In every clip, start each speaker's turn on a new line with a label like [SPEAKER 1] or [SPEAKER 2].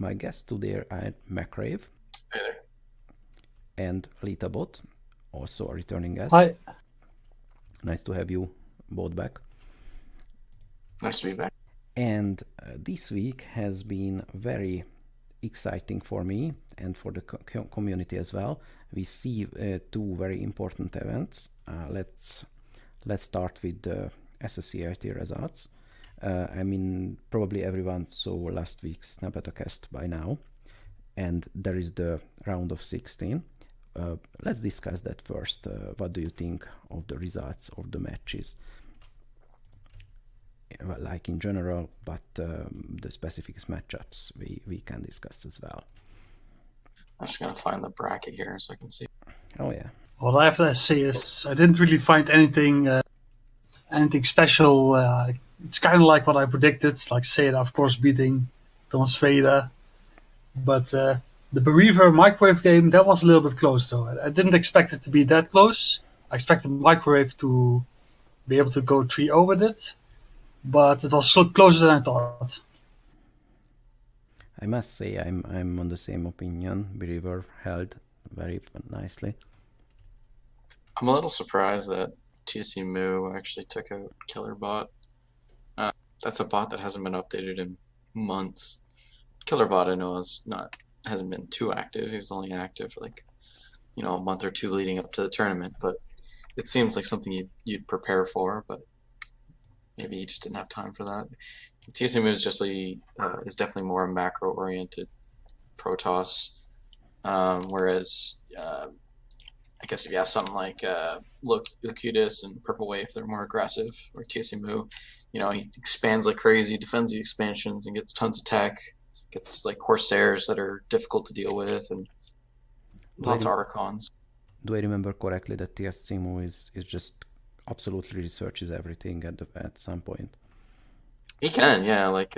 [SPEAKER 1] my guests today are Macrave
[SPEAKER 2] Hey there.
[SPEAKER 1] and Litabot, also a returning guest.
[SPEAKER 3] Hi.
[SPEAKER 1] Nice to have you both back.
[SPEAKER 2] Nice to be back.
[SPEAKER 1] And this week has been very exciting for me and for the community as well. We see two very important events. Let's start with the SSCRT results. I mean, probably everyone saw last week's Snapetacast by now, and there is the round of 16. Let's discuss that first. What do you think of the results of the matches? Like in general, but the specific matchups we can discuss as well.
[SPEAKER 2] I'm just going to find the bracket here so I can see.
[SPEAKER 1] Oh yeah.
[SPEAKER 3] What I have to say is I didn't really find anything special. It's kind of like what I predicted, like Seda, of course, beating Thomas Vader. But the Bereaver Microwave game, that was a little bit close, though. I didn't expect it to be that close. I expected Microwave to be able to go 3-0 with it, but it was so closer than I thought.
[SPEAKER 1] I must say I'm on the same opinion. Bereaver held very nicely.
[SPEAKER 2] I'm a little surprised that TC Moo actually took out Killerbot. That's a bot that hasn't been updated in months. Killerbot, I know, hasn't been too active. He was only active for like, a month or two leading up to the tournament. But it seems like something you'd prepare for. But maybe he just didn't have time for that. TC Moo is definitely more a macro-oriented Protoss, whereas I guess if you have something like Locutus and Purple Wave, they're more aggressive. Or TC Moo, he expands like crazy, defends the expansions, and gets tons of tech. Gets like Corsairs that are difficult to deal with, and lots of Archons.
[SPEAKER 1] Do I remember correctly that TC Moo is just absolutely researches everything at some point?
[SPEAKER 2] He can, yeah. Like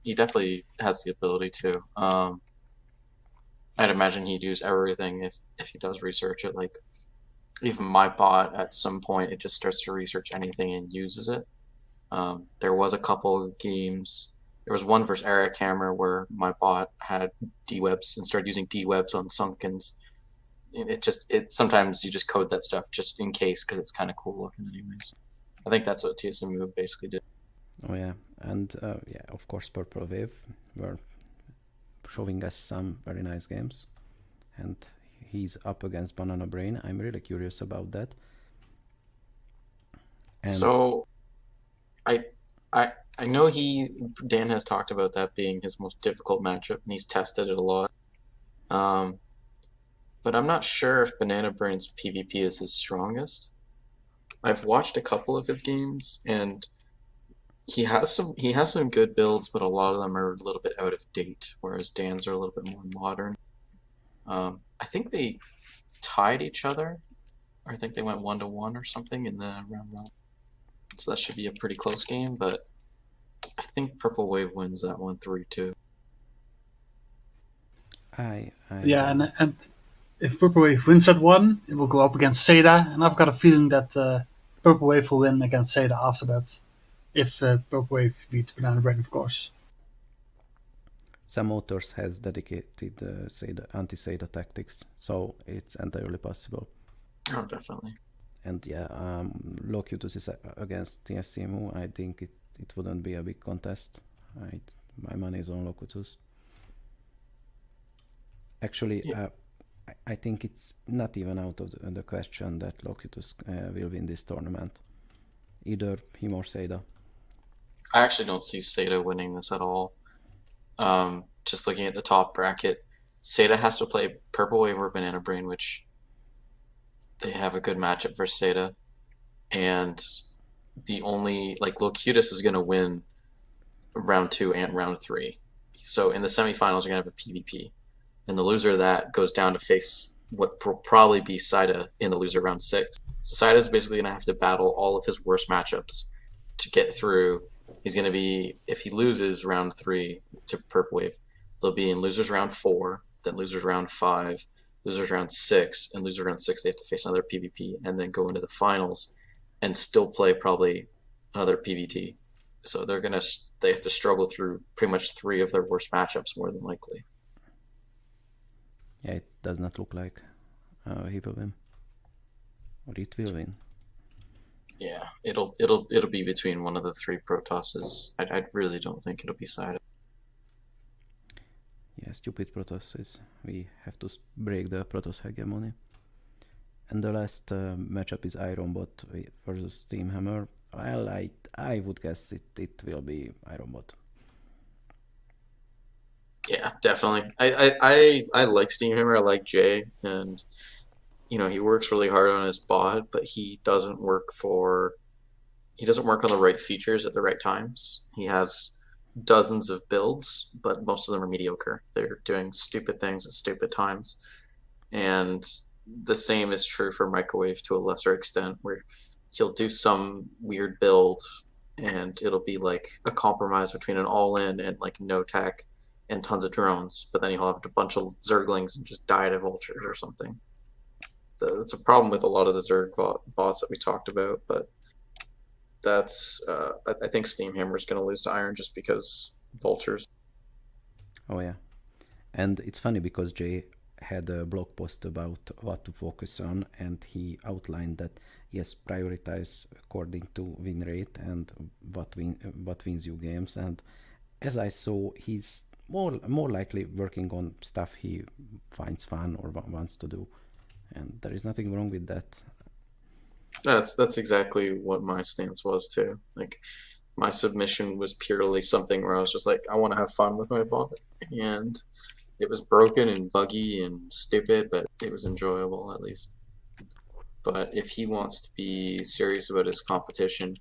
[SPEAKER 2] he definitely has the ability to. I'd imagine he'd use everything if he does research it. Like even my bot, at some point, it just starts to research anything and uses it. There was a couple games. There was one versus Eric Hammer where my bot had D-webs and started using D-webs on Sunkens. Sometimes you just code that stuff just in case because it's kind of cool looking anyways. I think that's what TSMU basically did.
[SPEAKER 1] Oh yeah, and of course Purple Wave were showing us some very nice games, and he's up against Banana Brain. I'm really curious about that.
[SPEAKER 2] And so, I know Dan has talked about that being his most difficult matchup, and he's tested it a lot. But I'm not sure if Banana Brain's PvP is his strongest. I've watched a couple of his games, and he has some good builds, but a lot of them are a little bit out of date, whereas Dan's are a little bit more modern. I think they tied each other, or I think they went 1-1 or something in the round one. So that should be a pretty close game, but I think Purple Wave wins that one 3-2.
[SPEAKER 3] Yeah, and if Purple Wave wins that one, it will go up against Seda, and I've got a feeling that Purple Wave will win against Seda after that. If Purple Wave beats Banana Brain, of course.
[SPEAKER 1] Some authors has dedicated anti-Seda tactics, so it's entirely possible.
[SPEAKER 2] Oh, definitely.
[SPEAKER 1] And yeah, Locutus is against TSC Moo. I think it wouldn't be a big contest. My money is on Locutus. Actually, yeah. I think it's not even out of the question that Locutus will win this tournament. Either him or Seda.
[SPEAKER 2] I actually don't see Seda winning this at all. Just looking at the top bracket, Seda has to play Purple Wave or Banana Brain, which they have a good matchup for Seda. And the only, Locutus is going to win round 2 and round 3. So in the semifinals, you're going to have a PvP. And the loser of that goes down to face what will probably be Saida in the loser round 6. So Saida is basically going to have to battle all of his worst matchups to get through. He's going to be, if he loses round 3 to Purple Wave, they'll be in losers round 4, then losers round 5, losers round 6, and losers round 6 they have to face another PvP and then go into the finals and still play probably another PvT. so they have to struggle through pretty much 3 of their worst matchups more than likely.
[SPEAKER 1] Yeah, it does not look like he will win, or it will win.
[SPEAKER 2] Yeah, it'll be between one of the 3 Protosses. I really don't think it'll be sided.
[SPEAKER 1] Yeah, stupid Protosses. We have to break the Protoss hegemony. And the last matchup is Ironbot versus Steamhammer. Well, I would guess it will be Ironbot.
[SPEAKER 2] Yeah, definitely. I like Steamhammer. I like Jay, and he works really hard on his bot, but he doesn't work on the right features at the right times. He has dozens of builds, but most of them are mediocre. They're doing stupid things at stupid times, and the same is true for Microwave to a lesser extent, where he'll do some weird build, and it'll be like a compromise between an all-in and like no tech and tons of drones, but then you'll have a bunch of Zerglings and just die to vultures or something. That's a problem with a lot of the Zerg bots that we talked about, but that's I think Steamhammer is going to lose to Iron just because vultures.
[SPEAKER 1] Oh yeah, and it's funny because Jay had a blog post about what to focus on, and he outlined that yes, prioritize according to win rate and what wins you games. And as I saw, he's more likely working on stuff he finds fun or wants to do, and there is nothing wrong with that.
[SPEAKER 2] That's exactly what my stance was too. Like my submission was purely something where I was just like, I want to have fun with my bot, and it was broken and buggy and stupid, but it was enjoyable at least. But if he wants to be serious about his competition,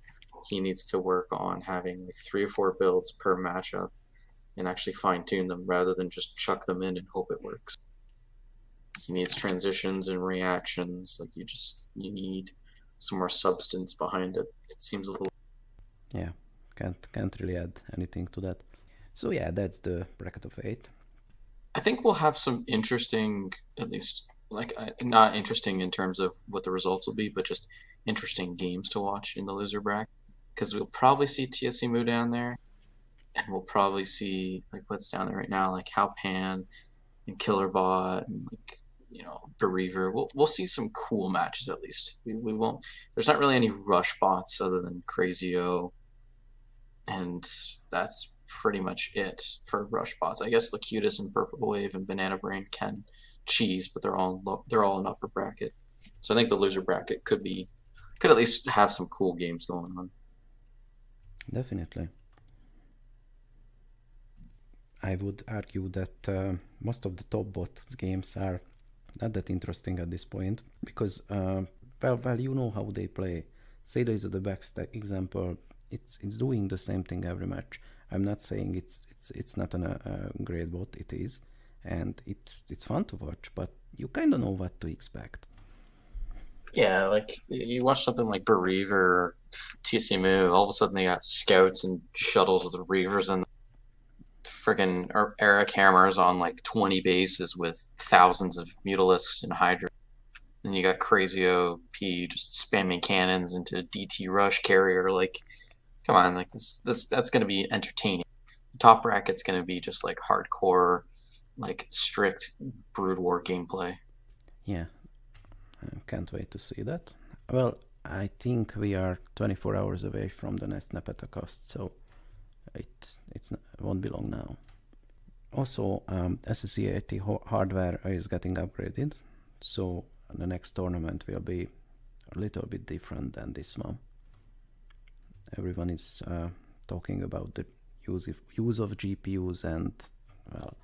[SPEAKER 2] he needs to work on having like 3 or 4 builds per matchup and actually fine-tune them rather than just chuck them in and hope it works. He needs transitions and reactions. Like you need some more substance behind it. It seems a little...
[SPEAKER 1] Yeah, can't really add anything to that. So yeah, that's the bracket of 8.
[SPEAKER 2] I think we'll have some interesting, at least like not interesting in terms of what the results will be, but just interesting games to watch in the loser bracket, because we'll probably see TSEMU down there, and we'll probably see like what's down there right now, like Halpan and Killerbot and like Bereaver. We'll see some cool matches at least. We won't. There's not really any rush bots other than Crazy-O, and that's pretty much it for rush bots. I guess Locutus and Purple Wave and Banana Brain can cheese, but they're all in upper bracket. So I think the loser bracket could at least have some cool games going on.
[SPEAKER 1] Definitely. I would argue that most of the top bots games are not that interesting at this point because, well, you know how they play. Seda is the best example. It's doing the same thing every match. I'm not saying it's not a great bot. It is, and it's fun to watch, but you kind of know what to expect.
[SPEAKER 2] Yeah, like you watch something like Bereaver or TSEMU, all of a sudden they got scouts and shuttles with the Reavers and friggin' Eric Hammers on like 20 bases with thousands of Mutalisks and Hydra. And you got Crazy-O P just spamming cannons into DT Rush carrier. Like, come on, like that's gonna be entertaining. The top bracket's gonna be just like hardcore, like strict Brood War gameplay.
[SPEAKER 1] Yeah, I can't wait to see that. Well, I think we are 24 hours away from the next Nepetacast, so it won't be long now. Also, SSC80 hardware is getting upgraded, so the next tournament will be a little bit different than this one. Everyone is talking about the use of GPUs and, well,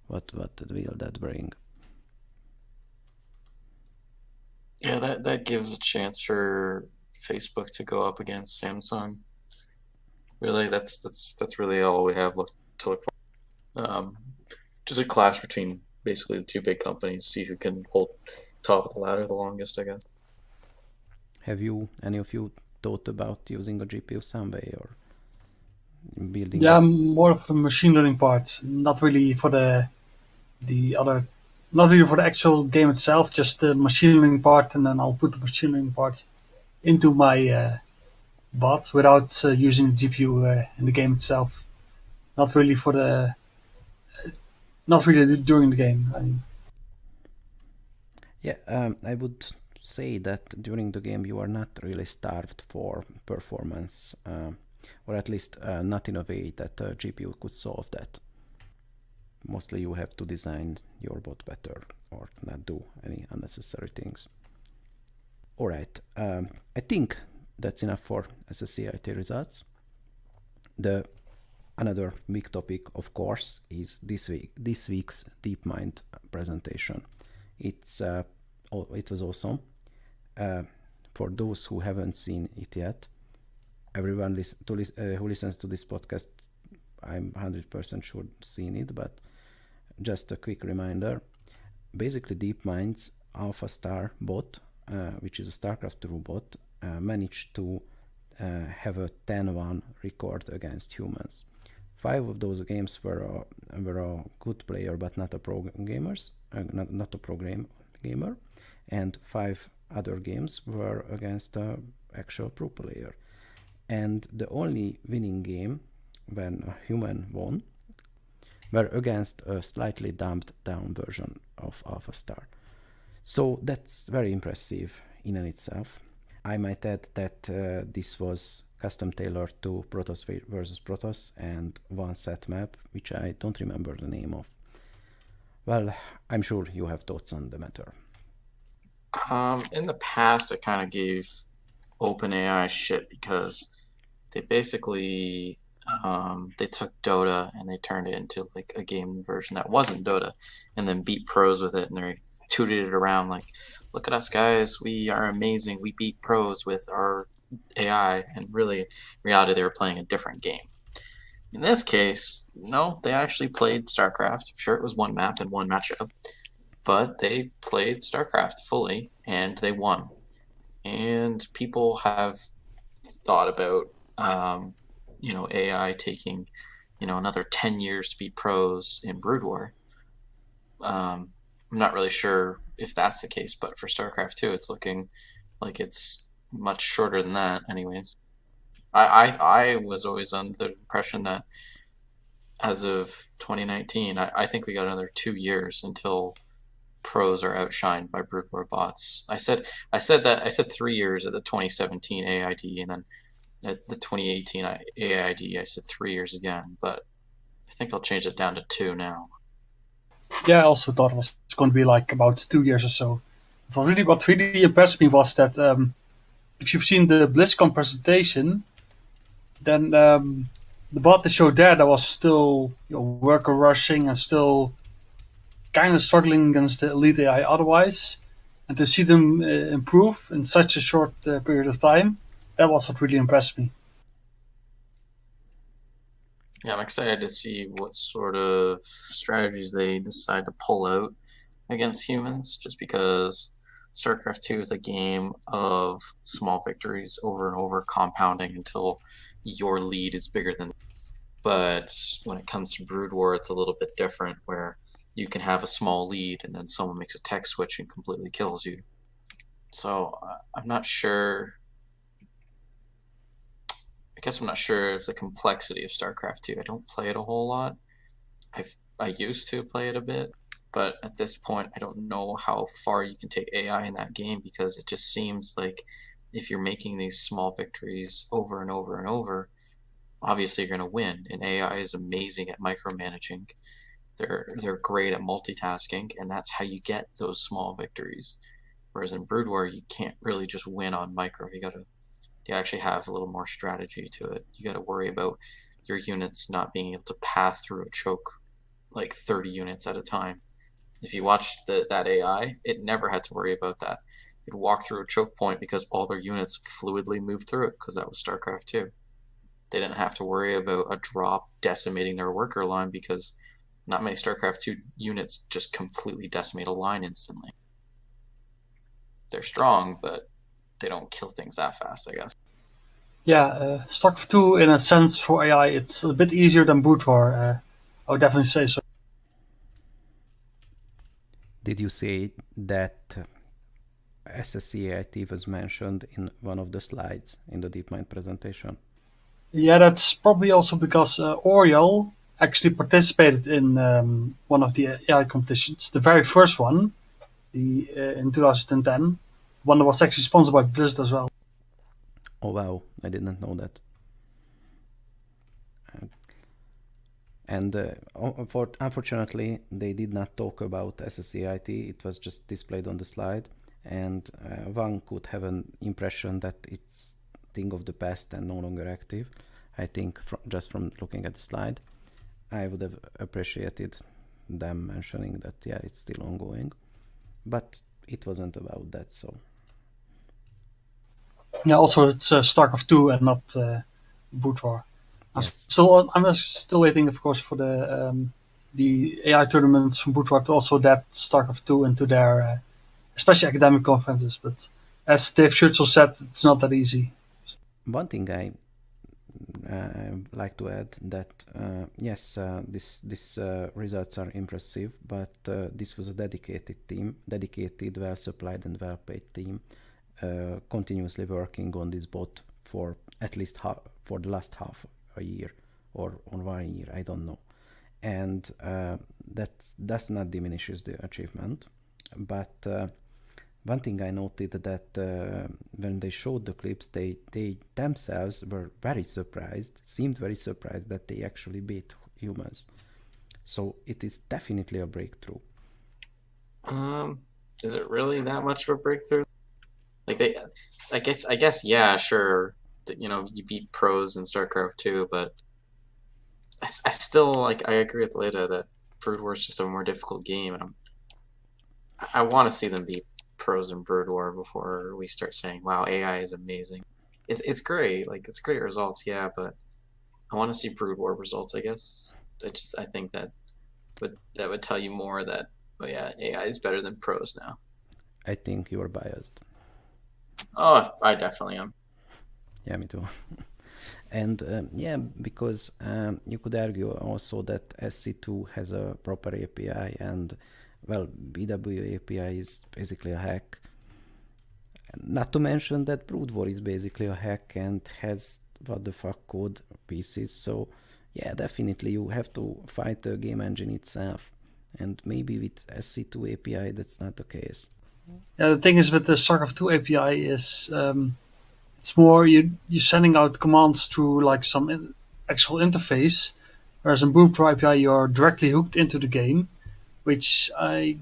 [SPEAKER 1] what will that bring?
[SPEAKER 2] Yeah, that gives a chance for Facebook to go up against Samsung. Really, that's really all we have to look for. Just a clash between basically the 2 big companies, see who can hold top of the ladder the longest, I guess.
[SPEAKER 1] Have any of you thought about using a GPU some way or building?
[SPEAKER 3] Yeah, more of a machine learning part, not really for the other, not really for the actual game itself, just the machine learning part, and then I'll put the machine learning part into my bot without using the GPU in the game itself. Not really during the game. I mean,
[SPEAKER 1] Yeah, I would say that during the game you are not really starved for performance, or at least not in a way that a GPU could solve that. Mostly you have to design your bot better or not do any unnecessary things. Alright, I think that's enough for SSCIT results. Another big topic, of course, is this week's DeepMind presentation. It was awesome. For those who haven't seen it yet, everyone who listens to this podcast, I'm 100% sure seen it, but just a quick reminder. Basically, DeepMind's Alpha Star bot, which is a StarCraft 2 bot, managed to have a 10-1 record against humans. 5 of those games were a good player but not a pro gamers, not a pro gamer, and 5 other games were against an actual pro player. And the only winning game when a human won were against a slightly dumbed down version of Alpha Star. So that's very impressive in and itself. I might add that this was custom tailored to Protoss versus Protoss and one set map, which I don't remember the name of. Well, I'm sure you have thoughts on the matter.
[SPEAKER 2] In the past, I kind of gave OpenAI shit because they basically they took Dota and they turned it into like a game version that wasn't Dota, and then beat pros with it, and they tooted it around like, "Look at us, guys! We are amazing. We beat pros with our AI." And really, in reality, they were playing a different game. In this case, no, they actually played StarCraft. Sure, it was one map and one matchup, but they played StarCraft fully and they won. And people have thought about, AI taking, another 10 years to beat pros in Brood War. I'm not really sure if that's the case, but for StarCraft 2, it's looking like it's much shorter than that, anyways. I was always under the impression that as of 2019, I think we got another 2 years until pros are outshined by Brood War bots. I said 3 years at the 2017 AID, and then at the 2018 AID, I said 3 years again, but I think I'll change it down to 2 now.
[SPEAKER 3] yeah, I also thought it was going to be like about 2 years or so. What really impressed me was that if you've seen the BlizzCon presentation, then the bot they showed there that was still worker rushing and still kind of struggling against the elite AI otherwise, and to see them improve in such a short period of time, that was what really impressed me.
[SPEAKER 2] Yeah, I'm excited to see what sort of strategies they decide to pull out against humans, just because StarCraft 2 is a game of small victories over and over, compounding until your lead is bigger than. But when it comes to Brood War, it's a little bit different, where you can have a small lead and then someone makes a tech switch and completely kills you. So I'm not sure. I guess I'm not sure of the complexity of StarCraft 2. I don't play it a whole lot. I used to play it a bit, but at this point, I don't know how far you can take AI in that game, because it just seems like if you're making these small victories over and over and over, obviously you're going to win. And AI is amazing at micromanaging. They're great at multitasking, and that's how you get those small victories. Whereas in Brood War, you can't really just win on micro. You actually have a little more strategy to it. You got to worry about your units not being able to pass through a choke like 30 units at a time. If you watch that AI, it never had to worry about that. It'd walk through a choke point because all their units fluidly moved through it, because that was StarCraft 2. They didn't have to worry about a drop decimating their worker line, because not many StarCraft 2 units just completely decimate a line instantly. They're strong, but they don't kill things that fast, I guess.
[SPEAKER 3] Yeah, StarCraft 2 in a sense for AI, it's a bit easier than Brood War. I would definitely say so.
[SPEAKER 1] Did you say that SSCAIT was mentioned in one of the slides in the DeepMind presentation.
[SPEAKER 3] Yeah, that's probably also because Oriel actually participated in one of the AI competitions, the very first one, in 2010, one that was actually sponsored by Blizzard as well.
[SPEAKER 1] Oh wow, I did not know that. And unfortunately, they did not talk about SSCIT. It was just displayed on the slide, and one could have an impression that it's thing of the past and no longer active. I think just from looking at the slide, I would have appreciated them mentioning that, yeah, it's still ongoing, but it wasn't about that. So
[SPEAKER 3] yeah, also it's StarCraft 2 and not Brood War.
[SPEAKER 1] yes,
[SPEAKER 3] I'm still waiting, of course, for the AI tournaments from Brood War to also adapt StarCraft 2 into their especially academic conferences. But as Dave Schutzel said, it's not that easy.
[SPEAKER 1] one thing I like to add that yes, this results are impressive, but this was a dedicated team, well supplied and well paid team, continuously working on this bot for at least for the last half a year or 1 year, I don't know, and that does not diminishes the achievement, but one thing I noted that when they showed the clips, they themselves were seemed very surprised that they actually beat humans. So it is definitely a breakthrough.
[SPEAKER 2] Is it really that much of a breakthrough? Like I guess, yeah, sure. That, you beat pros in StarCraft 2, but I still I agree with Leda that Brood War is just a more difficult game, and I want to see them beat pros in Brood War before we start saying, "Wow, AI is amazing." It's great, it's great results, yeah, but I want to see Brood War results. I guess I think that would tell you more that, oh yeah, AI is better than pros now.
[SPEAKER 1] I think you are biased.
[SPEAKER 2] Oh, I definitely am.
[SPEAKER 1] Yeah, me too. And yeah, because you could argue also that SC2 has a proper API, and well, BW API is basically a hack. Not to mention that Brood War is basically a hack and has what the fuck code pieces. So yeah, definitely you have to fight the game engine itself. And maybe with SC2 API that's not the case.
[SPEAKER 3] Yeah, the thing is with the StarCraft 2 API is it's more you're sending out commands through some actual interface, whereas in Brood War API you're directly hooked into the game, which you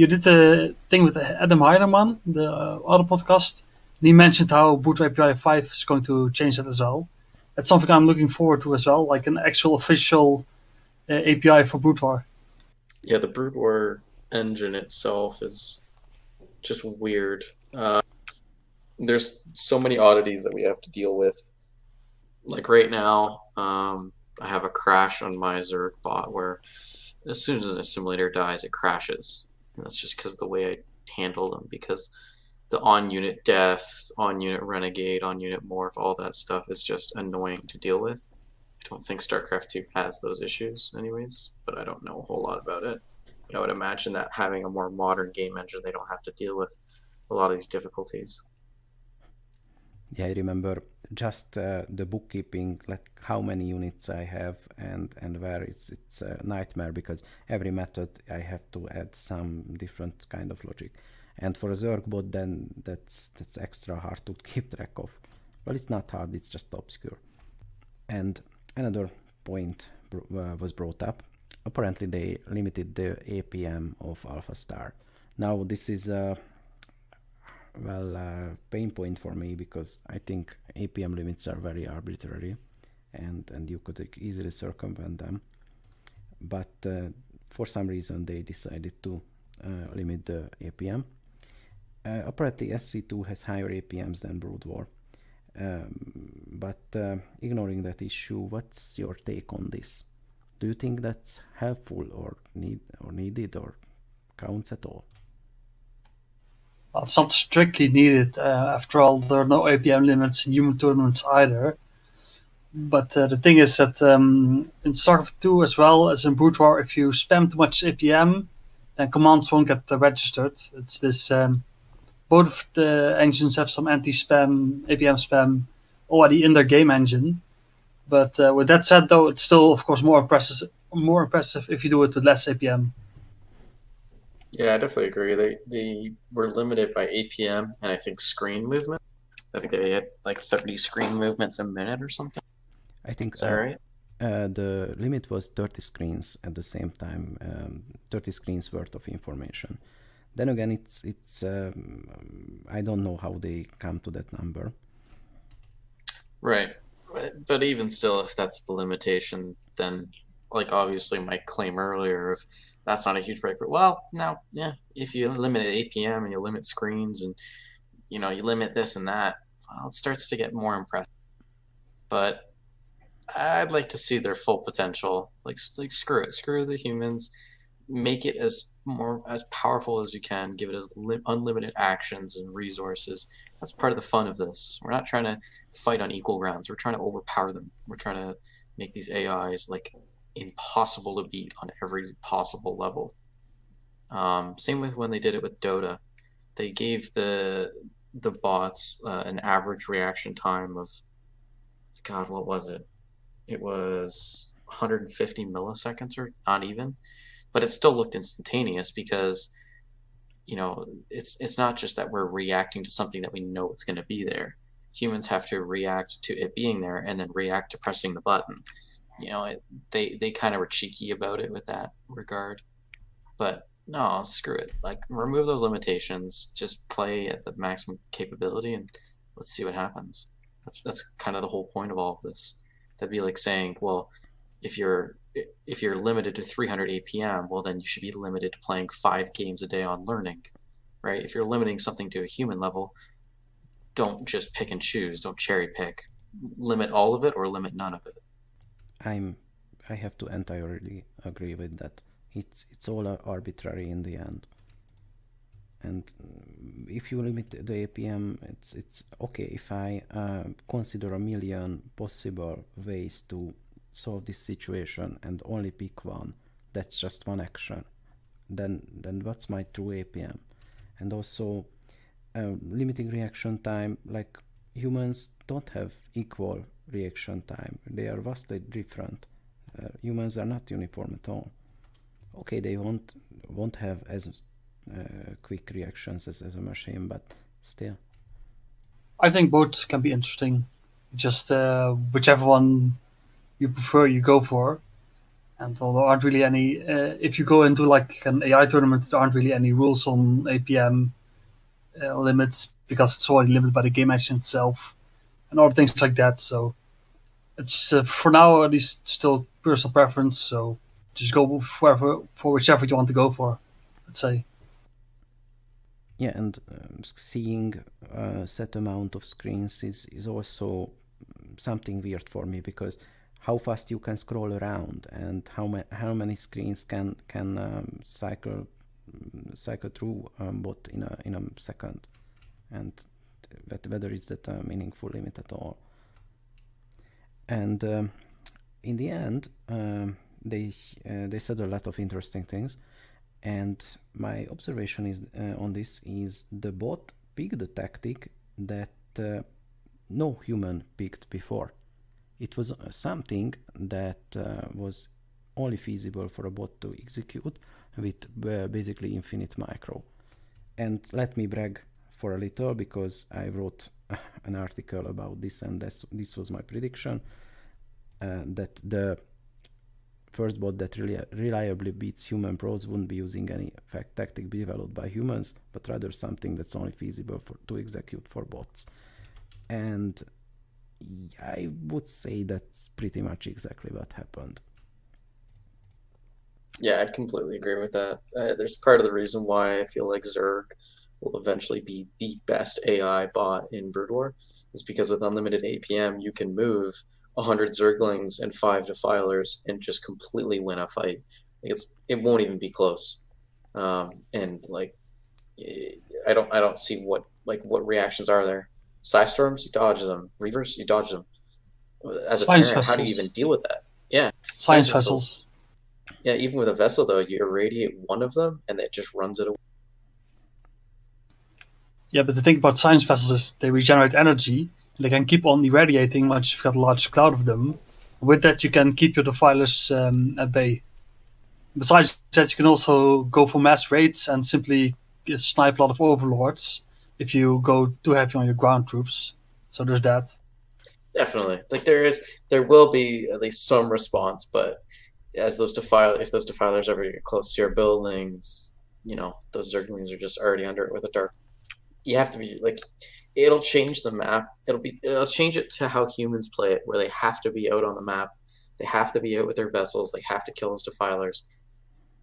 [SPEAKER 3] did the thing with Adam Heiderman, the other podcast, and he mentioned how Brood War API 5 is going to change that as well. That's something I'm looking forward to as well, like an actual official API for Brood War.
[SPEAKER 2] Yeah, the Brood War engine itself is just weird. There's so many oddities that we have to deal with. Like right now, I have a crash on my Zerg bot where as soon as an assimilator dies, it crashes. And that's just because of the way I handle them, because the on-unit death, on-unit renegade, on-unit morph, all that stuff is just annoying to deal with. I don't think StarCraft 2 has those issues anyways, but I don't know a whole lot about it. But I would imagine that having a more modern game engine, they don't have to deal with a lot of these difficulties.
[SPEAKER 1] Yeah, I remember just the bookkeeping, like how many units I have and where it's a nightmare, because every method I have to add some different kind of logic. And for a Zerg bot, then that's extra hard to keep track of. Well, it's not hard, it's just obscure. And another point was brought up. Apparently they limited the APM of Alpha Star. Now this is a pain point for me, because I think APM limits are very arbitrary and you could easily circumvent them. But for some reason they decided to limit the APM. Apparently SC2 has higher APMs than Brood War. But ignoring that issue, what's your take on this? Do you think that's helpful or needed or counts at all?
[SPEAKER 3] Well, it's not strictly needed. After all, there are no APM limits in human tournaments either. But the thing is that in StarCraft 2 as well as in Brood War, if you spam too much APM, then commands won't get registered. It's this both of the engines have some anti-spam, APM spam already in their game engine. But with that said, though, it's still, of course, more impressive if you do it with less APM.
[SPEAKER 2] Yeah, I definitely agree. They were limited by APM and I think screen movement. I think they had like 30 screen movements a minute or something.
[SPEAKER 1] I think
[SPEAKER 2] Is that right?
[SPEAKER 1] the limit was 30 screens at the same time, 30 screens worth of information. Then again, it's I don't know how they come to that number.
[SPEAKER 2] Right. But even still, if that's the limitation, then like obviously my claim earlier of that's not a huge breakthrough. Well, now, yeah, if you limit APM and you limit screens and you limit this and that, well, it starts to get more impressive. But I'd like to see their full potential. Like screw it, screw the humans, make it as powerful as you can, give it as unlimited actions and resources. That's part of the fun of this. We're not trying to fight on equal grounds. We're trying to overpower them. We're trying to make these AIs like impossible to beat on every possible level. Same with when they did it with Dota. They gave the bots an average reaction time of, God, what was it? It was 150 milliseconds or not even, but it still looked instantaneous because it's not just that we're reacting to something that we know it's going to be there. Humans have to react to it being there and then react to pressing the button. They kind of were cheeky about it with that regard, but no, screw it. Like, remove those limitations, just play at the maximum capability and let's see what happens. That's kind of the whole point of all of this. That'd be like saying, well, if you're limited to 300 APM, well then you should be limited to playing 5 games a day on learning, right? If you're limiting something to a human level, don't just pick and choose, don't cherry pick. Limit all of it or limit none of it.
[SPEAKER 1] I have to entirely agree with that. It's all arbitrary in the end. And if you limit the APM, it's okay. If I consider a million possible ways to solve this situation and only pick one, that's just one action. Then what's my true APM? And also limiting reaction time, like humans don't have equal reaction time. They are vastly different. Humans are not uniform at all. Okay, they won't have as quick reactions as a machine, but still.
[SPEAKER 3] I think both can be interesting. Just whichever one you prefer, you go for. And although there aren't really any, if you go into like an AI tournament, there aren't really any rules on APM limits because it's already limited by the game engine itself and other things like that. So it's for now at least still personal preference. So just go for whichever you want to go for. Let's say.
[SPEAKER 1] Yeah, and seeing a set amount of screens is also something weird for me, because how fast you can scroll around and how many screens can cycle through bot in a second, and whether it's that a meaningful limit at all. And in the end, they said a lot of interesting things. And my observation is on this is the bot picked a tactic that no human picked before. It was something that was only feasible for a bot to execute with basically infinite micro. And let me brag for a little, because I wrote an article about this, and this was my prediction, that the first bot that reliably beats human pros wouldn't be using any tactic developed by humans, but rather something that's only feasible to execute for bots. And I would say that's pretty much exactly what happened.
[SPEAKER 2] Yeah, I'd completely agree with that. There's part of the reason why I feel like Zerg will eventually be the best AI bot in Brood War is because with unlimited APM, you can move 100 Zerglings and 5 Defilers and just completely win a fight. It won't even be close. And like, I don't see what reactions are there. Psystorms, you dodge them. Reavers, you dodge them. As a
[SPEAKER 3] Science
[SPEAKER 2] Terran, how do you
[SPEAKER 3] vessels.
[SPEAKER 2] even deal with that? Yeah,
[SPEAKER 3] Science vessels.
[SPEAKER 2] Yeah, even with a vessel though, you irradiate one of them and it just runs it away.
[SPEAKER 3] Yeah, but the thing about science vessels is they regenerate energy, and they can keep on irradiating once you've got a large cloud of them. With that, you can keep your defilers at bay. Besides that, you can also go for mass raids and simply snipe a lot of overlords if you go too heavy on your ground troops. So there's that.
[SPEAKER 4] Definitely. Like there will be at least some response, but as if those defilers ever get close to your buildings, those zerglings are just already under it with a dark. You have to be like, it'll change the map. It'll change it to how humans play it, where they have to be out on the map. They have to be out with their vessels. They have to kill those defilers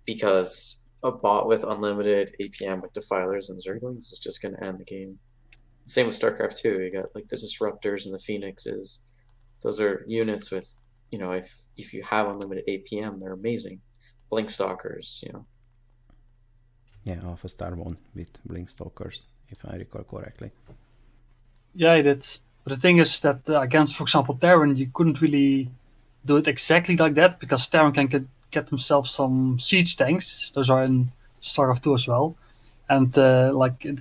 [SPEAKER 4] because a bot with unlimited APM with defilers and zerglings is just going to end the game. Same with StarCraft 2. You got like the disruptors and the phoenixes. Those are units with, if you have unlimited APM, they're amazing. Blinkstalkers,
[SPEAKER 1] Yeah, Alpha Star won with Blinkstalkers, if I recall correctly.
[SPEAKER 3] Yeah, I did. But the thing is that against, for example, Terran, you couldn't really do it exactly like that because Terran can get themselves some siege tanks. Those are in StarCraft 2 as well. And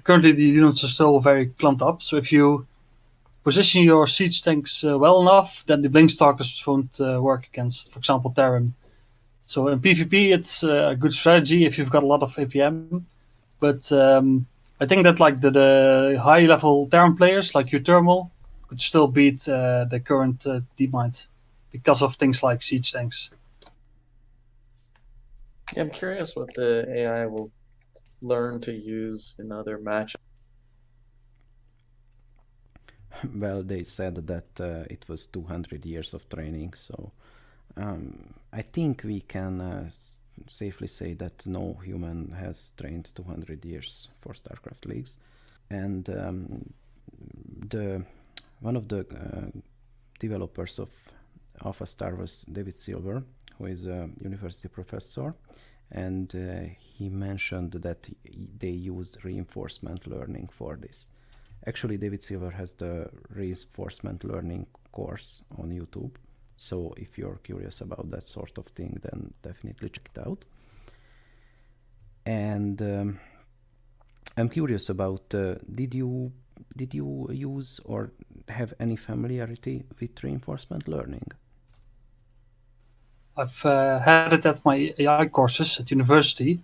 [SPEAKER 3] currently the units are still very clumped up. So if you position your siege tanks well enough, then the Blinkstalkers won't work against, for example, Terran. So in PvP, it's a good strategy if you've got a lot of APM. But I think that like the high level Terran players like Uthermal could still beat the current DeepMind because of things like siege tanks.
[SPEAKER 4] Yeah, I'm curious what the AI will learn to use in other matches.
[SPEAKER 1] Well, they said that it was 200 years of training, so I think we can safely say that no human has trained 200 years for StarCraft leagues. And one of the developers of Alpha Star was David Silver, who is a university professor, and he mentioned that they used reinforcement learning for this. Actually, David Silver has the reinforcement learning course on YouTube. So if you're curious about that sort of thing, then definitely check it out. And I'm curious about, did you use or have any familiarity with reinforcement learning?
[SPEAKER 3] I've had it at my AI courses at university,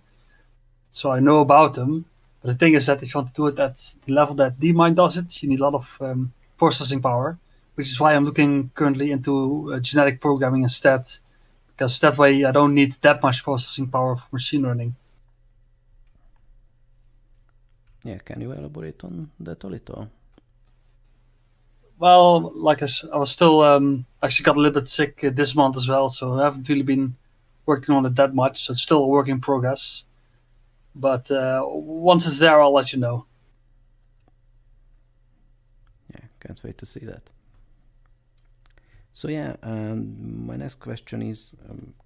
[SPEAKER 3] so I know about them. But the thing is that if you want to do it at the level that DeepMind does it, you need a lot of processing power, which is why I'm looking currently into genetic programming instead, because that way I don't need that much processing power for machine learning.
[SPEAKER 1] Yeah, can you elaborate on that a little?
[SPEAKER 3] Well, like I was still actually got a little bit sick this month as well, so I haven't really been working on it that much. So it's still a work in progress. But once it's there, I'll let you know.
[SPEAKER 1] Yeah, can't wait to see that. So yeah, my next question is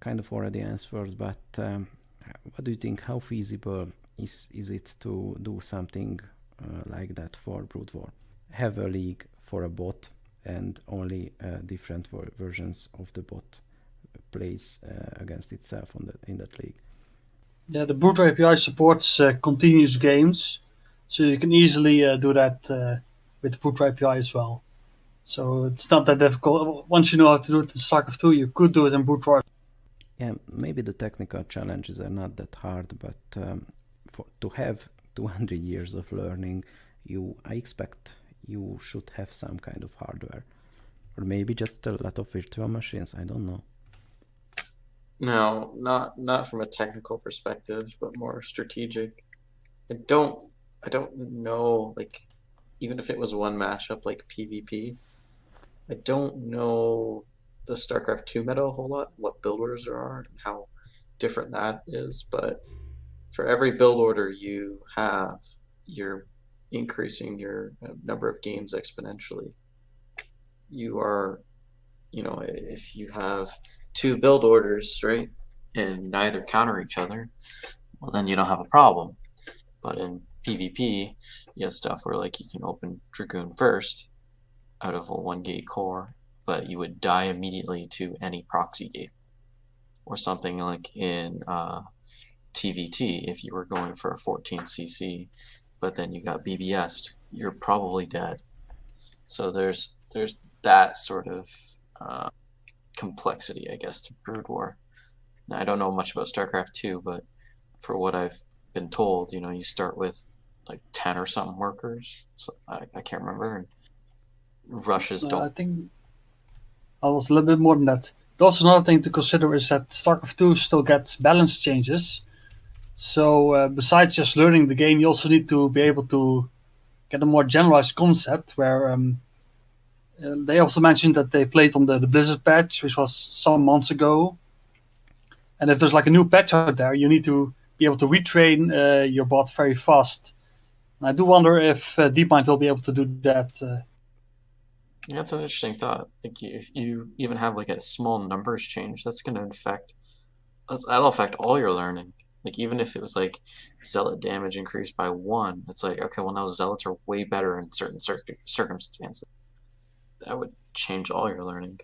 [SPEAKER 1] kind of already answered, but what do you think? How feasible is it to do something like that for Brood War? Have a league for a bot and only different versions of the bot plays against itself in that league.
[SPEAKER 3] Yeah, the Brood API supports continuous games, so you can easily do that with the Brood API as well. So it's not that difficult. Once you know how to do it in StarCraft 2, you could do it in Brood War.
[SPEAKER 1] Yeah, maybe the technical challenges are not that hard, but to have 200 years of learning, I expect you should have some kind of hardware, or maybe just a lot of virtual machines. I don't know.
[SPEAKER 4] No, not from a technical perspective, but more strategic. I don't know, like, even if it was one matchup like PvP, I don't know the StarCraft 2 meta a whole lot, what build orders there are, and how different that is, but for every build order you have, you're increasing your number of games exponentially. You are, if you have two build orders, right, and neither counter each other, well, then you don't have a problem. But in PvP, you have stuff where like you can open Dragoon first out of a 1 gate core, but you would die immediately to any proxy gate. Or something like in TVT, if you were going for a 14cc,
[SPEAKER 2] but then you got BBS'd, you're probably dead. So there's that sort of complexity, I guess, to Brood War. Now, I don't know much about StarCraft 2, but for what I've been told, you start with like 10 or something workers. So I can't remember. And rushes
[SPEAKER 3] I
[SPEAKER 2] don't.
[SPEAKER 3] think I was a little bit more than that. But also another thing to consider is that StarCraft 2 still gets balance changes. So besides just learning the game, you also need to be able to get a more generalized concept where they also mentioned that they played on the Blizzard patch, which was some months ago. And if there's like a new patch out there, you need to be able to retrain your bot very fast. And I do wonder if DeepMind will be able to do that.
[SPEAKER 2] Yeah, that's an interesting thought. Like if you even have like a small numbers change, that'll affect all your learning. Like even if it was like zealot damage increased by 1, it's like, okay, well now zealots are way better in certain circumstances. That would change all your learning.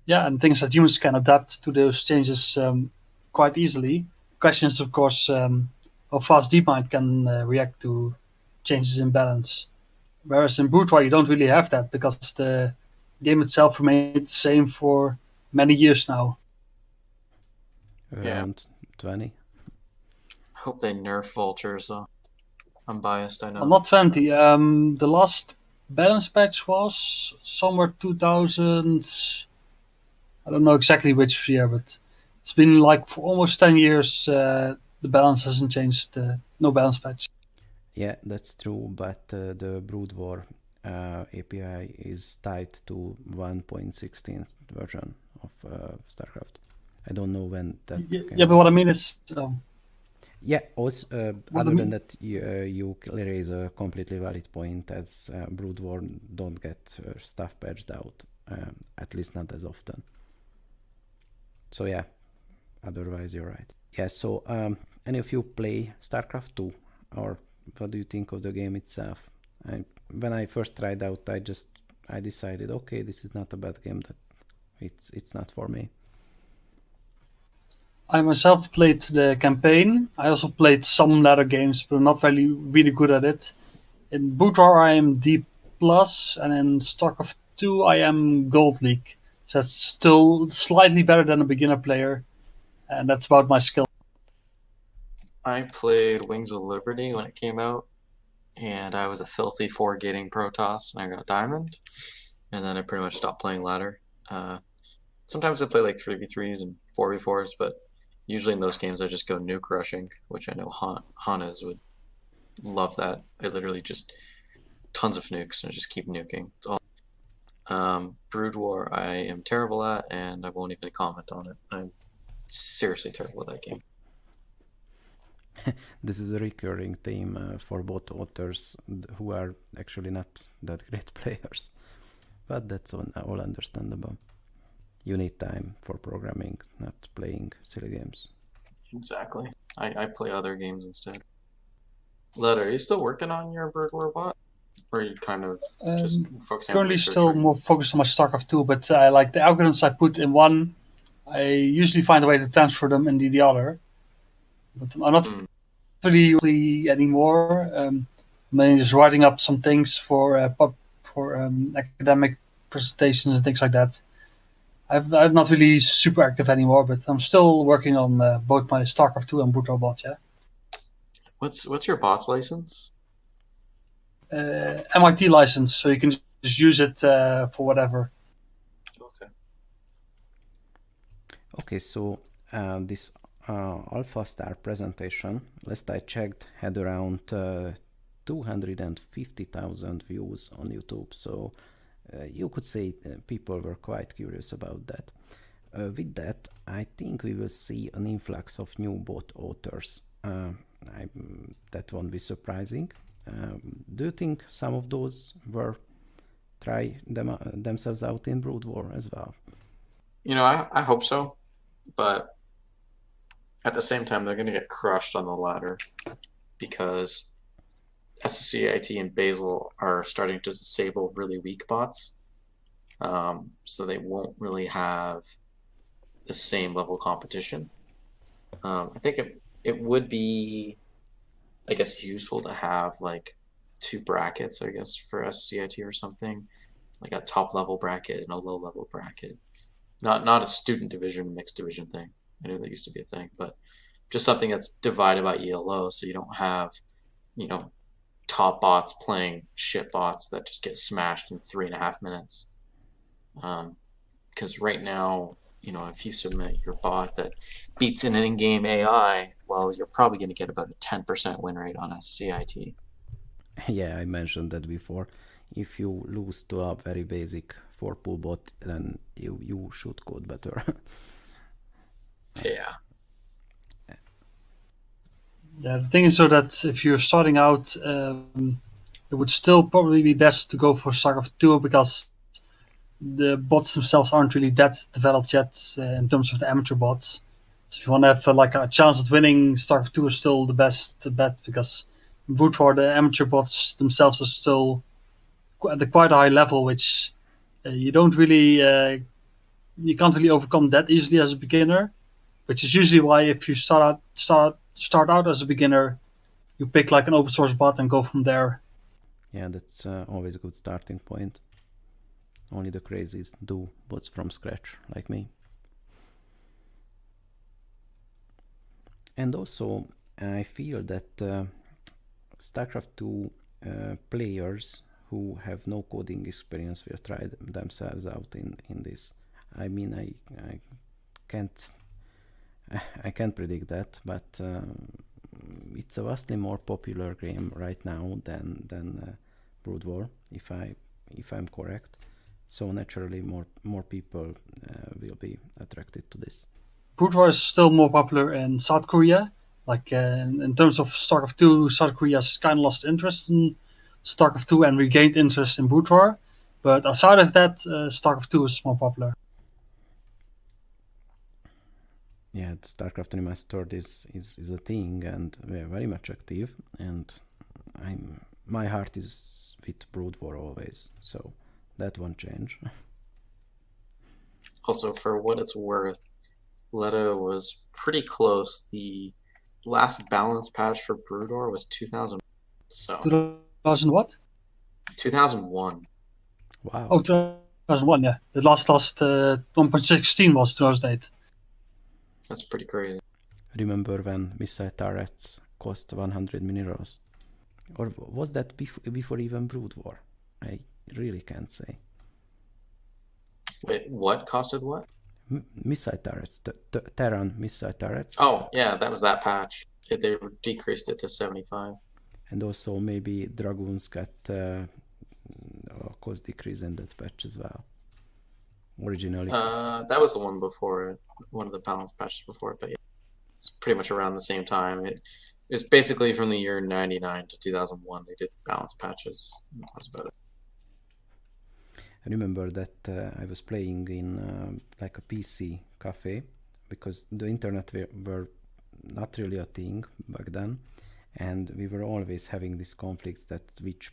[SPEAKER 3] Yeah, and things that humans can adapt to those changes quite easily. Question is, of course, how fast DeepMind can react to changes in balance. Whereas in Bourgeois, you don't really have that because the game itself remained the same for many years now.
[SPEAKER 2] Yeah.
[SPEAKER 1] Around 20.
[SPEAKER 2] I hope they nerf vultures though. I'm biased, I know.
[SPEAKER 3] Not 20. The last balance patch was somewhere 2000. I don't know exactly which year, but it's been like for almost 10 years. The balance hasn't changed. No balance patch.
[SPEAKER 1] Yeah, that's true, but the Brood War API is tied to 1.16 version of StarCraft. I don't know when that.
[SPEAKER 3] Yeah, but what I mean is,
[SPEAKER 1] yeah. Also,
[SPEAKER 3] What
[SPEAKER 1] other
[SPEAKER 3] I
[SPEAKER 1] than
[SPEAKER 3] mean-
[SPEAKER 1] that, you raise a completely valid point, as Brood War don't get stuff patched out, at least not as often. So yeah, otherwise you're right. Yeah. So any of you play StarCraft 2, or what do you think of the game itself? When I first tried out, I decided, okay, this is not a bad game. That it's not for me.
[SPEAKER 3] I myself played the campaign. I also played some latter games, but I'm not really good at it. In Bootrar, I am D plus, and in StarCraft 2, I am Gold League. So that's still slightly better than a beginner player, and that's about my skill.
[SPEAKER 2] I played Wings of Liberty when it came out, and I was a filthy 4-gating Protoss, and I got Diamond, and then I pretty much stopped playing ladder. Sometimes I play like 3v3s and 4v4s, but usually in those games I just go nuke rushing, which I know Hanas would love that. I literally just tons of nukes and I just keep nuking. It's all. Brood War I am terrible at, and I won't even comment on it. I'm seriously terrible at that game.
[SPEAKER 1] This is a recurring theme for both authors who are actually not that great players, but that's all understandable. You need time for programming, not playing silly games.
[SPEAKER 2] Exactly. I play other games instead. Letter, are you still working on your Brood War bot? Or are you kind of just focusing on
[SPEAKER 3] Currently,
[SPEAKER 2] research
[SPEAKER 3] still
[SPEAKER 2] right now?
[SPEAKER 3] more focused on my StarCraft 2, but I like the algorithms I put in one. I usually find a way to transfer them in the other. But I'm not really anymore. Mainly just writing up some things for academic presentations and things like that. I'm not really super active anymore, but I'm still working on both my StarCraft 2 and Bootro bots. Yeah.
[SPEAKER 2] What's your bot's license?
[SPEAKER 3] MIT license, so you can just use it for whatever.
[SPEAKER 2] Okay.
[SPEAKER 1] Okay, so this Alpha Star presentation, last I checked, had around 250,000 views on YouTube. So you could say people were quite curious about that. With that, I think we will see an influx of new bot authors. That won't be surprising. Do you think some of those were try themselves out in Brood War as well?
[SPEAKER 2] I hope so, but at the same time, they're going to get crushed on the ladder because SSCIT and Basil are starting to disable really weak bots, so they won't really have the same level of competition. I think it would be
[SPEAKER 4] I guess, useful to have like two brackets, I guess, for SCIT or something, like a top level bracket and a low level bracket. Not a student division, mixed division thing. I know that used to be a thing, but just something that's divided by ELO, so you don't have, you know, top bots playing shit bots that just get smashed in 3.5 minutes. Because right now, you know, if you submit your bot that beats an in-game AI, well, you're probably going to get about a 10% win rate on a CIT.
[SPEAKER 1] Yeah, I mentioned that before. If you lose to a very basic 4-pool bot, then you should code better.
[SPEAKER 4] Yeah.
[SPEAKER 3] Yeah, the thing is so that if you're starting out, it would still probably be best to go for StarCraft 2 because the bots themselves aren't really that developed yet in terms of the amateur bots. So if you want to have like a chance at winning, StarCraft 2 is still the best bet because in Brood War the amateur bots themselves are still at a quite high level, which you don't really you can't really overcome that easily as a beginner. Which is usually why if you start out as a beginner, you pick like an open source bot and go from there.
[SPEAKER 1] Yeah, that's always a good starting point. Only the crazies do bots from scratch, like me. And also, I feel that StarCraft 2 players who have no coding experience will try themselves out in this. I mean, I can't I can't predict that, but it's a vastly more popular game right now than Brood War, if I'm correct. So naturally, more people will be attracted to this.
[SPEAKER 3] Brood War is still more popular in South Korea. Like in terms of StarCraft 2, South Korea's kind of lost interest in StarCraft 2 and regained interest in Brood War. But outside of that, StarCraft 2 is more popular.
[SPEAKER 1] Yeah, the StarCraft Remastered is a thing, and we are very much active. And my heart is with Brood War always, so that won't change.
[SPEAKER 4] Also, for what it's worth, Leto was pretty close. The last balance patch for Brood War was 2000. So
[SPEAKER 3] 2000 what?
[SPEAKER 4] 2001.
[SPEAKER 1] Wow.
[SPEAKER 3] Oh, 2001, yeah. The last 1.16 was 2008.
[SPEAKER 4] That's pretty crazy.
[SPEAKER 1] Remember when missile turrets cost 100 minerals? Or was that before even Brood War? I really can't say.
[SPEAKER 4] Wait, what costed what?
[SPEAKER 1] Missile turrets, Terran missile turrets.
[SPEAKER 4] Oh, yeah, that was that patch. They decreased it to 75.
[SPEAKER 1] And also maybe Dragoons got cost decrease in that patch as well. Originally.
[SPEAKER 4] That was the one before it, one of the balance patches before it, but yeah, it's pretty much around the same time. It's basically from the year 99 to 2001. They did balance patches. That was about it.
[SPEAKER 1] I remember that I was playing in like a PC cafe because the internet were not really a thing back then, and we were always having these conflicts that which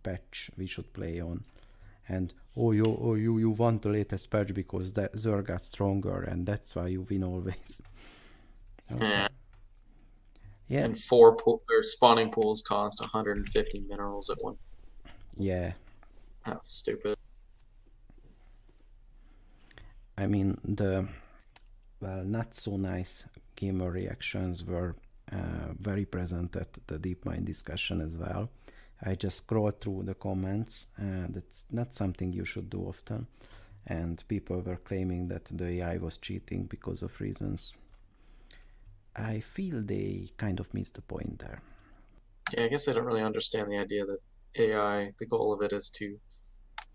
[SPEAKER 1] patch we should play on. And you want the latest patch because that Zerg got stronger, and that's why you win always. Okay.
[SPEAKER 4] Yeah.
[SPEAKER 1] Yeah.
[SPEAKER 4] And spawning pools cost 150 minerals at one.
[SPEAKER 1] Yeah.
[SPEAKER 4] That's stupid.
[SPEAKER 1] I mean, the not so nice gamer reactions were very present at the DeepMind discussion as well. I just scrolled through the comments. That's not something you should do often. And people were claiming that the AI was cheating because of reasons. I feel they kind of missed the point there.
[SPEAKER 4] Yeah, I guess they don't really understand the idea that AI, the goal of it is to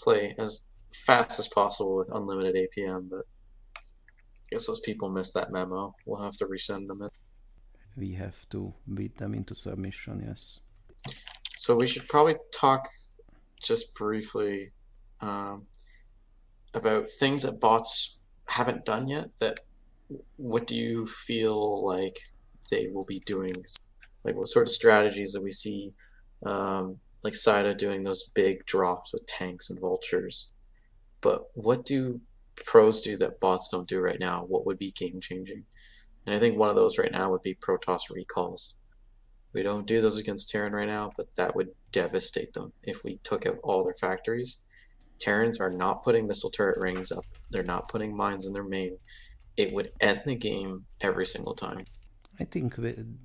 [SPEAKER 4] play as fast as possible with unlimited APM, but I guess those people missed that memo. We'll have to resend them in.
[SPEAKER 1] We have to beat them into submission, yes.
[SPEAKER 4] So we should probably talk just briefly about things that bots haven't done yet. What do you feel like they will be doing? Like what sort of strategies that we see, like Saida doing those big drops with tanks and vultures. But what do pros do that bots don't do right now? What would be game changing? And I think one of those right now would be Protoss recalls. We don't do those against Terran right now, but that would devastate them if we took out all their factories. Terrans are not putting missile turret rings up. They're not putting mines in their main. It would end the game every single time.
[SPEAKER 1] I think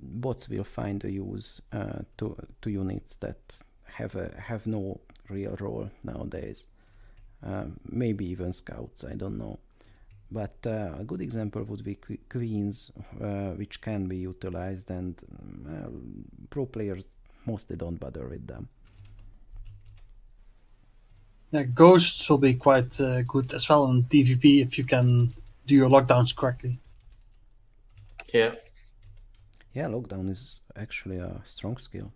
[SPEAKER 1] bots will find a use to units that have no real role nowadays. Maybe even scouts, I don't know. But a good example would be queens, which can be utilized, and pro players mostly don't bother with them.
[SPEAKER 3] Yeah, ghosts will be quite good as well in PvP if you can do your lockdowns correctly.
[SPEAKER 4] Yeah.
[SPEAKER 1] Yeah, lockdown is actually a strong skill.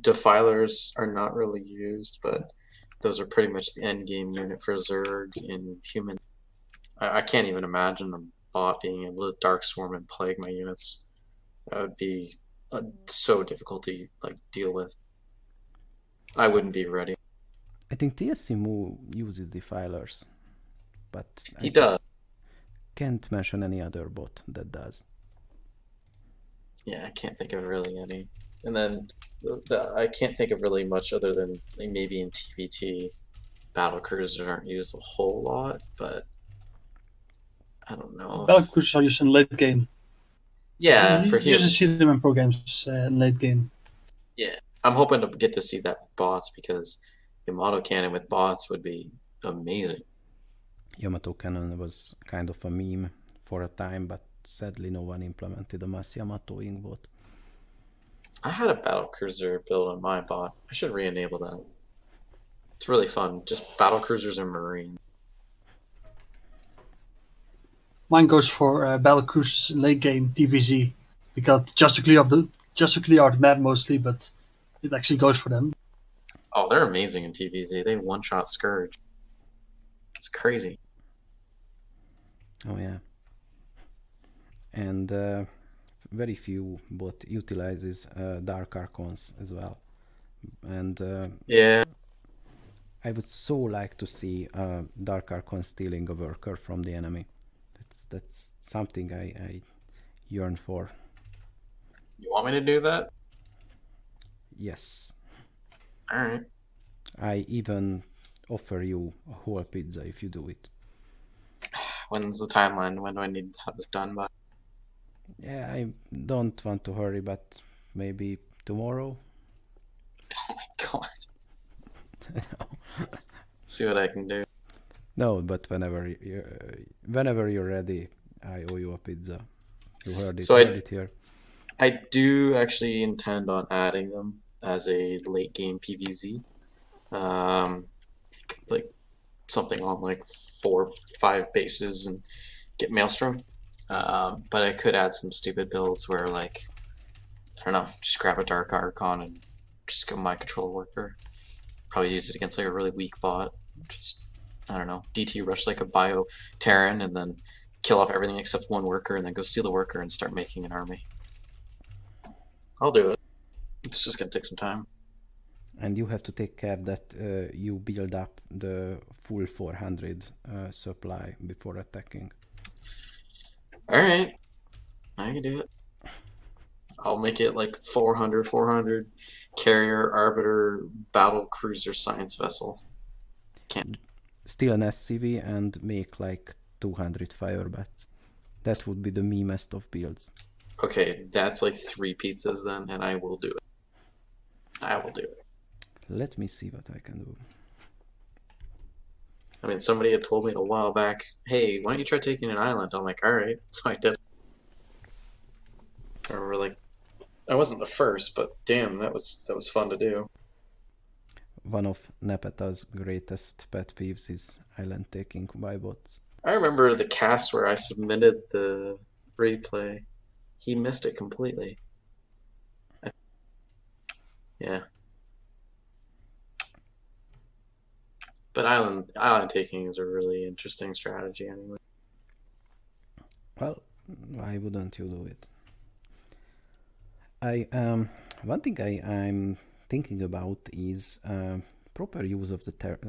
[SPEAKER 4] Defilers are not really used, but those are pretty much the end game unit for Zerg in human. I can't even imagine a bot being able to Dark Swarm and Plague my units. That would be so difficult to deal with. I wouldn't be ready.
[SPEAKER 1] I think TSC uses defilers, but
[SPEAKER 4] He does.
[SPEAKER 1] Can't mention any other bot that does.
[SPEAKER 4] Yeah, I can't think of really any. And then I can't think of really much other than maybe in TVT, battle cruisers aren't used a whole lot, but I don't know.
[SPEAKER 3] Battle cruisers are used in late game.
[SPEAKER 4] Yeah,
[SPEAKER 3] you
[SPEAKER 4] for
[SPEAKER 3] usually
[SPEAKER 4] humans.
[SPEAKER 3] see them in pro games in late game.
[SPEAKER 4] Yeah, I'm hoping to get to see that with bots because Yamato cannon with bots would be amazing.
[SPEAKER 1] Yamato cannon was kind of a meme for a time, but sadly no one implemented a mass Yamatoing bot.
[SPEAKER 4] I had a battle cruiser built on my bot. I should re-enable that. It's really fun. Just battle cruisers and marines.
[SPEAKER 3] Mine goes for battle cruisers in late game DVZ because just to clear out the map mostly, but it actually goes for them.
[SPEAKER 4] Oh, they're amazing in TVZ. They one-shot Scourge. It's crazy.
[SPEAKER 1] Oh yeah. And very few bot utilizes Dark Archons as well. And
[SPEAKER 4] yeah,
[SPEAKER 1] I would so like to see Dark Archon stealing a worker from the enemy. That's something I yearn for.
[SPEAKER 4] You want me to do that?
[SPEAKER 1] Yes.
[SPEAKER 4] Alright.
[SPEAKER 1] I even offer you a whole pizza if you do it.
[SPEAKER 4] When's the timeline? When do I need to have this done by?
[SPEAKER 1] Yeah, I don't want to hurry, but maybe tomorrow.
[SPEAKER 4] Oh my god. See what I can do.
[SPEAKER 1] No, but whenever you're ready, I owe you a pizza. You heard it,
[SPEAKER 4] So
[SPEAKER 1] heard it here.
[SPEAKER 4] I do actually intend on adding them as a late game PVZ. Like something on like 4-5 bases and get Maelstrom. But I could add some stupid builds where like I don't know, just grab a Dark Archon and just go my control worker. Probably use it against like a really weak bot. Just I don't know, DT rush like a Bio Terran and then kill off everything except one worker and then go steal the worker and start making an army. I'll do it. It's just gonna take some time.
[SPEAKER 1] And you have to take care that you build up the full 400 supply before attacking.
[SPEAKER 4] Alright. I can do it. I'll make it like 400 carrier, arbiter, battle cruiser, science vessel. Can't.
[SPEAKER 1] Steal an SCV and make like 200 fire bats. That would be the memest of builds.
[SPEAKER 4] Okay, that's like 3 pizzas then, and I will do it. I will do it.
[SPEAKER 1] Let me see what I can do.
[SPEAKER 4] I mean, somebody had told me a while back, hey, why don't you try taking an island? I'm like, alright, so I did. I remember like, I wasn't the first, but damn, that was fun to do.
[SPEAKER 1] One of Nepeta's greatest pet peeves is island taking by bots.
[SPEAKER 4] I remember the cast where I submitted the replay. He missed it completely. Yeah. But island taking is a really interesting strategy anyway.
[SPEAKER 1] Well, why wouldn't you do it? One thing I'm thinking about is proper use of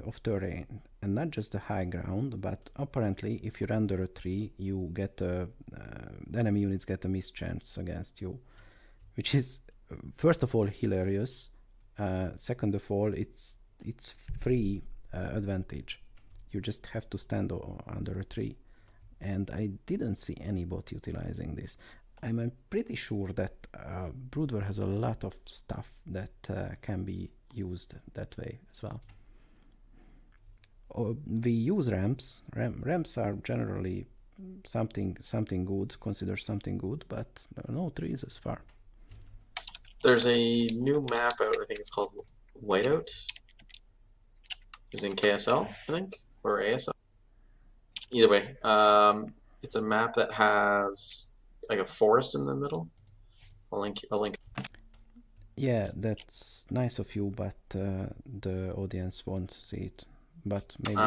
[SPEAKER 1] of terrain, and not just the high ground, but apparently if you render a tree, you get the enemy units get a mischance against you. which is first of all hilarious. Second of all, it's free advantage. You just have to stand under a tree, and I didn't see any bot utilizing this. I'm pretty sure that Broodware has a lot of stuff that can be used that way as well. We use ramps. Ramps are generally something good, considered something good, but no trees as far.
[SPEAKER 4] There's a new map out, I think it's called Whiteout. It's in KSL, I think, or ASL. Either way, it's a map that has like a forest in the middle. I'll link.
[SPEAKER 1] Yeah, that's nice of you, but the audience won't see it. But maybe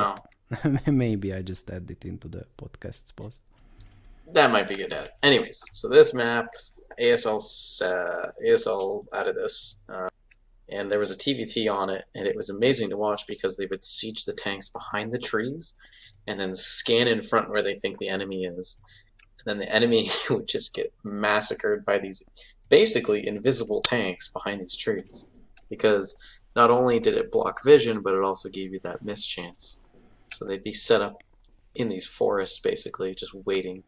[SPEAKER 1] maybe I just add it into the podcast post.
[SPEAKER 4] That might be good at. Anyways, so this map, ASL added this, and there was a TVT on it, and it was amazing to watch because they would siege the tanks behind the trees, and then scan in front where they think the enemy is, and then the enemy would just get massacred by these basically invisible tanks behind these trees, because not only did it block vision, but it also gave you that miss chance. So they'd be set up in these forests, basically, just waiting.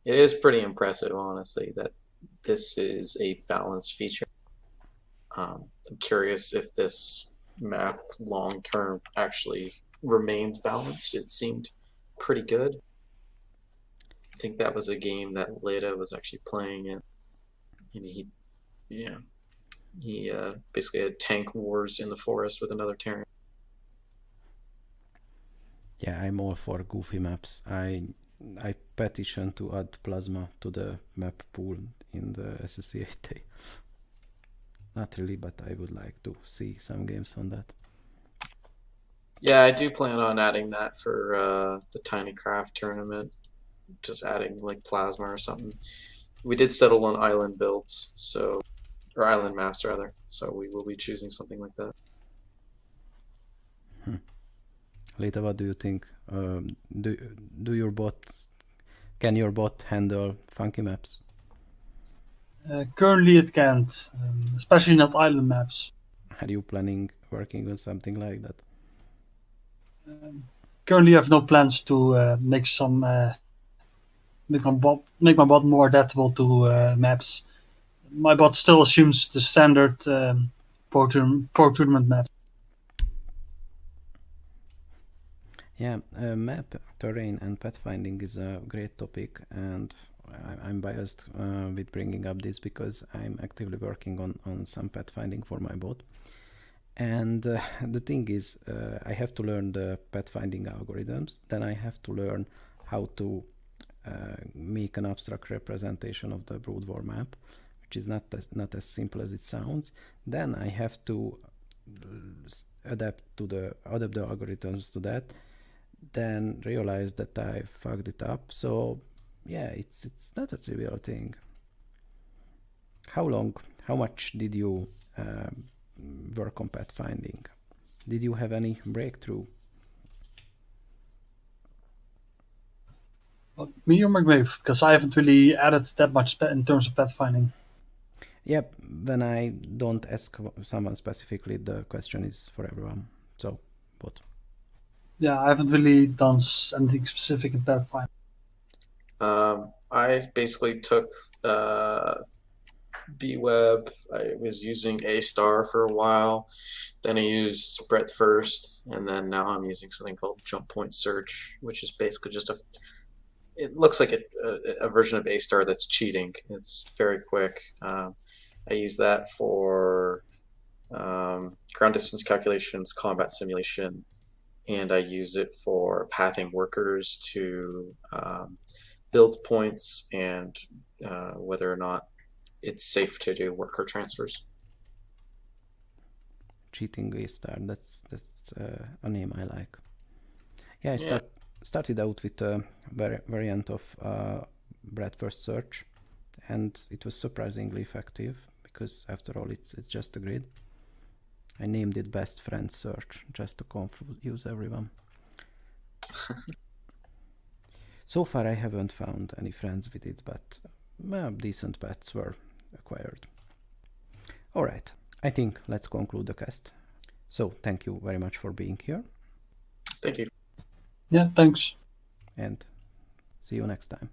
[SPEAKER 4] It is pretty impressive, honestly, that this is a balanced feature. I'm curious if this map long-term actually remains balanced. It seemed pretty good. I think that was a game that Leda was actually playing in. And he basically had tank wars in the forest with another Terran.
[SPEAKER 1] Yeah, I'm all for goofy maps. I petition to add plasma to the map pool in the SSC8. Not really, but I would like to see some games on that.
[SPEAKER 4] Yeah, I do plan on adding that for the Tiny Craft tournament. Just adding like plasma or something. We did settle on island builds, or island maps rather. So we will be choosing something like that.
[SPEAKER 1] Lita, what do you think? Do your bot can your bot handle funky maps?
[SPEAKER 3] Currently it can't, especially not island maps.
[SPEAKER 1] Are you planning working on something like that?
[SPEAKER 3] Currently I have no plans to make my bot more adaptable to maps. My bot still assumes the standard pro tournament map.
[SPEAKER 1] Yeah, map, terrain, and pathfinding is a great topic, and I'm biased with bringing up this because I'm actively working on some pathfinding for my bot. And the thing is, I have to learn the pathfinding algorithms, then I have to learn how to make an abstract representation of the brood war map, which is not as simple as it sounds. Then I have to adapt the algorithms to that, then realize that I fucked it up. So yeah, it's not a trivial thing. How much did you work on pathfinding? Did you have any breakthrough?
[SPEAKER 3] Me or McWave, because I haven't really added that much in terms of pathfinding.
[SPEAKER 1] Yep, when I don't ask someone specifically, the question is for everyone. So, what?
[SPEAKER 3] Yeah, I haven't really done anything specific in pathfinding.
[SPEAKER 4] I basically took B-Web. I was using A-Star for a while. Then I used Breadth First, and then now I'm using something called Jump Point Search, which is basically just it looks like a version of A-Star that's cheating. It's very quick. I use that for ground distance calculations, combat simulation, and I use it for pathing workers to build points and whether or not it's safe to do worker transfers.
[SPEAKER 1] Cheating A-Star, that's a name I like. Yeah, I started out with a variant of breadth first search, and it was surprisingly effective because after all it's just a grid. I named it best friend search just to confuse everyone. So far I haven't found any friends with it, but decent bets were required. All right, I think let's conclude the cast. So thank you very much for being here.
[SPEAKER 2] Thank you.
[SPEAKER 3] Yeah, thanks.
[SPEAKER 1] And see you next time.